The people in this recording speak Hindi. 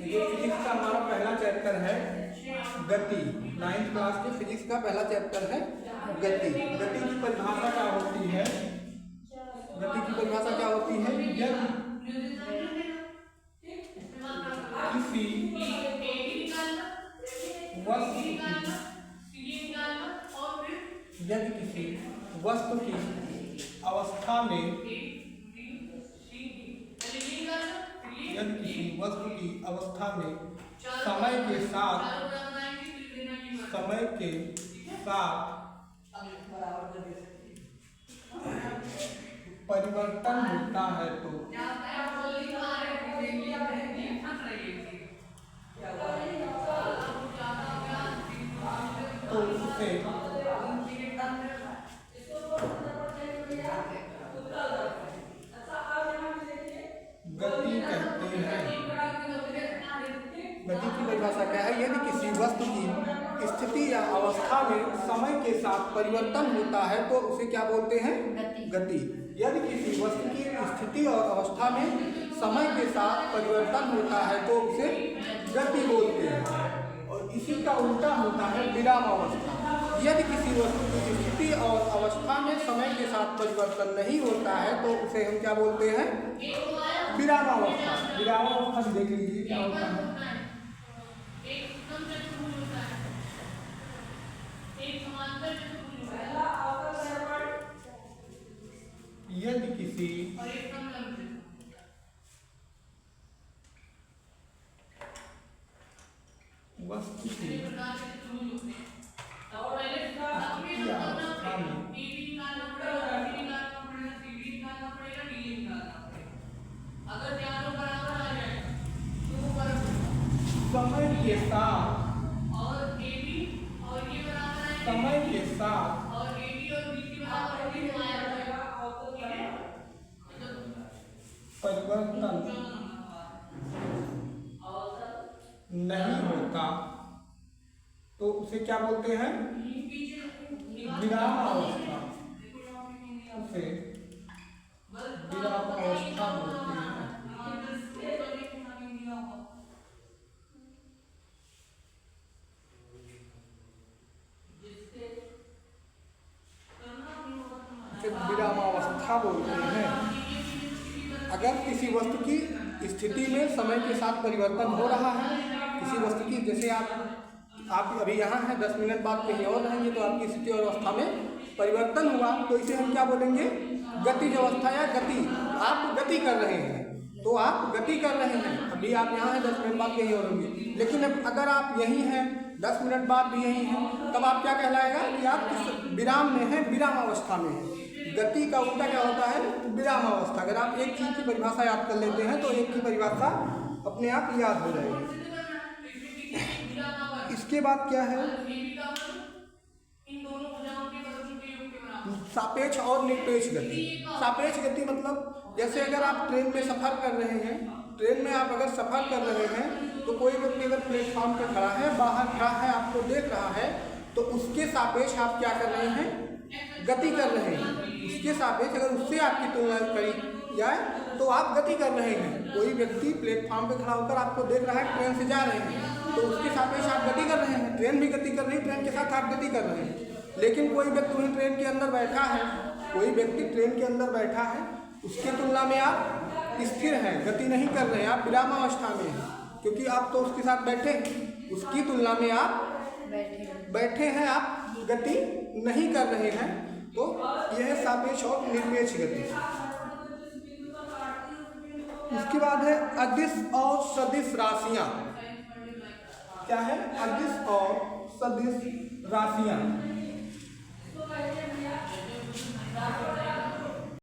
ये फिजिक्स का हमारा पहला चैप्टर है गति। 9th क्लास के फिजिक्स का पहला चैप्टर है गति। गति की परिभाषा क्या होती है? गति की परिभाषा क्या होती है? यदि किसी वस्तु की अवस्था में समय के साथ परिवर्तन होता है तो उसे गति कहते हैं। गति की परिभाषा क्या है? यदि किसी वस्तु की स्थिति या अवस्था में समय के साथ परिवर्तन होता है तो उसे क्या बोलते हैं? गति। यदि किसी वस्तु की स्थिति और अवस्था में समय के साथ परिवर्तन होता है तो उसे गति बोलते हैं। और इसी का उल्टा होता है विरामावस्था। यदि किसी वस्तु की स्थिति और अवस्था में समय के साथ परिवर्तन नहीं होता है तो उसे हम क्या बोलते हैं? विरामावस्था। विरामावस्था देख लीजिए क्या होता है। यदि किसी वस्तु की समय के साथ परिवर्तन नहीं होता तो उसे क्या बोलते हैं? विरामावस्था। उसे विरामावस्था बोलते हैं। विरामावस्था बोलते हैं। अगर किसी वस्तु की स्थिति में समय के साथ परिवर्तन हो रहा है, किसी वस्तु की, जैसे आप अभी यहाँ हैं, 10 मिनट बाद कहीं और रहेंगे तो आपकी स्थिति और अवस्था में परिवर्तन हुआ तो इसे हम क्या बोलेंगे? गतिज अवस्था या गति। आप गति कर रहे हैं तो आप गति कर रहे हैं। अभी आप यहाँ हैं, 10 मिनट बाद कहीं और होंगे, लेकिन अगर आप यहीं हैं, 10 मिनट बाद भी यहीं हैं, तब आप क्या कहलाएगा कि आप किस विराम में हैं? विरामावस्था में हैं। गति का उल्टा क्या होता है? विरामावस्था। अगर आप एक चीज की परिभाषा याद कर लेते हैं तो एक की परिभाषा अपने आप याद हो जाएगी। इसके बाद क्या है? सापेक्ष और निरपेक्ष गति। सापेक्ष गति मतलब जैसे अगर आप ट्रेन में सफर कर रहे हैं, ट्रेन में आप अगर सफर कर रहे हैं तो कोई व्यक्ति अगर प्लेटफॉर्म पे खड़ा है, बाहर खड़ा है, आपको देख रहा है तो उसके सापेक्ष आप क्या कर रहे हैं? गति कर रहे हैं। उसके सापेक्ष अगर उससे आपकी तुलना करी जाए तो आप गति कर रहे हैं। कोई व्यक्ति प्लेटफॉर्म पे खड़ा होकर आपको देख रहा है, ट्रेन से जा रहे हैं तो उसके सापेक्ष आप गति कर रहे हैं। ट्रेन भी गति कर रही है, ट्रेन के साथ आप गति कर रहे हैं। लेकिन कोई व्यक्ति वहीं ट्रेन के अंदर बैठा है, उसकी तुलना में आप स्थिर हैं, गति नहीं कर रहे हैं, आप विरामावस्था में हैं, क्योंकि आप तो उसके साथ बैठे हैं। उसकी तुलना में आप बैठे हैं, आप गति नहीं कर रहे हैं। तो यह है सापेक्ष और निरपेक्ष गति। उसके बाद है अदिश और सदिश राशियां। क्या है? अदिश और सदिश राशियां।